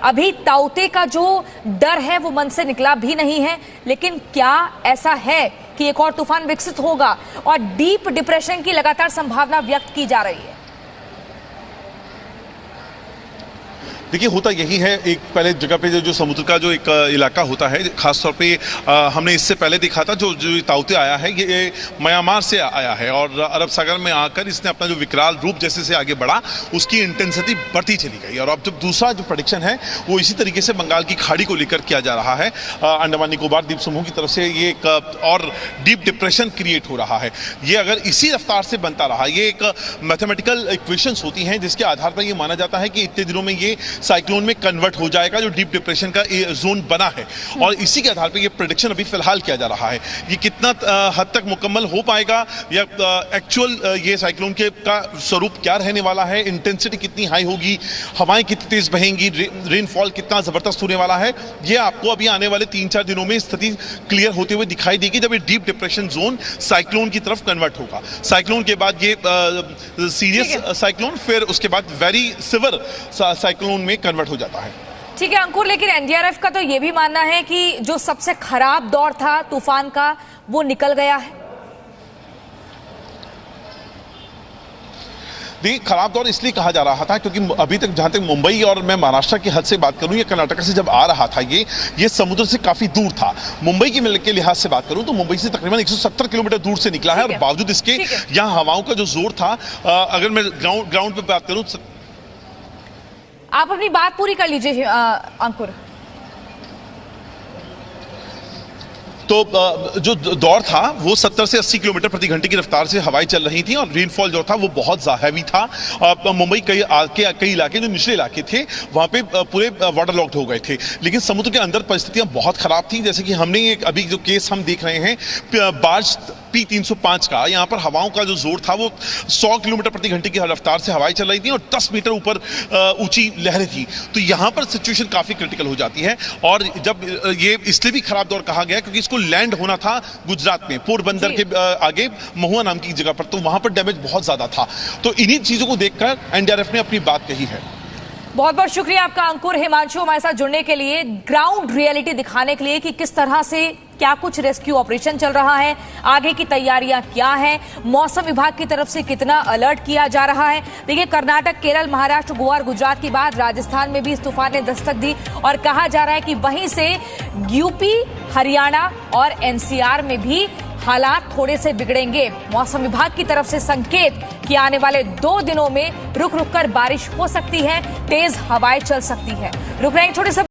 अभी ताउते का जो डर है वो मन से निकला भी नहीं है, लेकिन क्या ऐसा है कि एक और तूफान विकसित होगा और डीप डिप्रेशन की लगातार संभावना व्यक्त की जा रही है? देखिए, होता यही है, एक पहले जगह पे जो समुद्र का जो एक इलाका होता है, खासतौर पे हमने इससे पहले देखा था जो ताउते आया है, ये म्यांमार से आया है और अरब सागर में आकर इसने अपना जो विकराल रूप जैसे से आगे बढ़ा, उसकी इंटेंसिटी बढ़ती चली गई। और अब जब दूसरा जो प्रेडिक्शन है वो इसी तरीके से बंगाल की खाड़ी को लेकर किया जा रहा है। अंडमान निकोबार द्वीप समूह की तरफ से ये एक और डीप डिप्रेशन क्रिएट हो रहा है। ये अगर इसी रफ्तार से बनता रहा, ये एक मैथमेटिकल इक्वेशंस होती हैं जिसके आधार पर ये माना जाता है कि इतने दिनों में ये साइक्लोन में कन्वर्ट हो जाएगा, जो डीप डिप्रेशन का जोन बना है। और इसी के आधार पर ये प्रेडिक्शन अभी फिलहाल किया जा रहा है। ये कितना हद तक मुकम्मल हो पाएगा या एक्चुअल ये साइक्लोन के का स्वरूप क्या रहने वाला है, इंटेंसिटी कितनी हाई होगी, हवाएं कितनी तेज बहेंगी, रेनफॉल कितना जबरदस्त होने वाला है, ये आपको अभी आने वाले 3-4 दिनों में स्थिति क्लियर होते हुए दिखाई देगी, जब ये डीप डिप्रेशन जोन साइक्लोन की तरफ कन्वर्ट होगा। साइक्लोन के बाद ये सीरियस साइक्लोन, फिर उसके बाद वेरी सिवियर साइक्लोन में कन्वर्ट हो जाता है। ठीक है अंकुर, लेकिन एनडीआरएफ का तो ये भी मानना है कि जो सबसे खराब दौर था तूफान का वो निकल गया है। देखिए, खराब दौर इसलिए कहा जा रहा था क्योंकि अभी तक जहां तक मुंबई और मैं महाराष्ट्र की हद से बात करूं या कर्नाटक से जब आ रहा था, ये समुद्र से काफी दूर था। मुंबई के लिहाज से बात करूं तो मुंबई से तकरीबन 170 किलोमीटर दूर से निकला है और बावजूद इसके यहाँ हवाओं का जो जोर था, अगर मैं ग्राउंड पे बात करूं। आप अपनी बात पूरी कर लीजिए अंकुर। तो जो दौर था वो 70 से 80 किलोमीटर प्रति घंटे की रफ्तार से हवाएं चल रही थी और रेनफॉल जो था वो बहुत हैवी था। मुंबई कई इलाके जो निचले इलाके थे वहां पे पूरे वाटर लॉक्ड हो गए थे। लेकिन समुद्र के अंदर परिस्थितियां बहुत खराब थी। जैसे कि हमने अभी जो केस हम देख रहे हैं बार्ज P305 का, यहाँ पर हवाओं का जो जोर था वो 100 किलोमीटर प्रति घंटे की रफ्तार से हवाएं चल रही थी और 10 मीटर ऊपर ऊंची लहरें थी। तो यहाँ पर सिचुएशन काफी क्रिटिकल हो जाती है। और जब ये इसलिए भी खराब दौर कहा गया क्योंकि इसको लैंड होना था गुजरात में, पोरबंदर के आगे महुआ नाम की जगह पर, तो वहां पर डैमेज बहुत ज्यादा था। तो इन्हीं चीजों को देखकर एनडीआरएफ ने अपनी बात कही है। बहुत बहुत शुक्रिया आपका अंकुर हिमांशु, हमारे साथ जुड़ने के लिए, ग्राउंड रियलिटी दिखाने के लिए कि किस तरह से क्या कुछ रेस्क्यू ऑपरेशन चल रहा है, आगे की तैयारियां क्या हैं, मौसम विभाग की तरफ से कितना अलर्ट किया जा रहा है। देखिए, कर्नाटक, केरल, महाराष्ट्र, गोवा और गुजरात के बाद राजस्थान में भी इस तूफान ने दस्तक दी और कहा जा रहा है कि वहीं से यूपी, हरियाणा और एनसीआर में भी हालात थोड़े से बिगड़ेंगे। मौसम विभाग की तरफ से संकेत कि आने वाले 2 दिनों में रुक रुक कर बारिश हो सकती है, तेज हवाएं चल सकती है। रुक रहे हैं छोटे से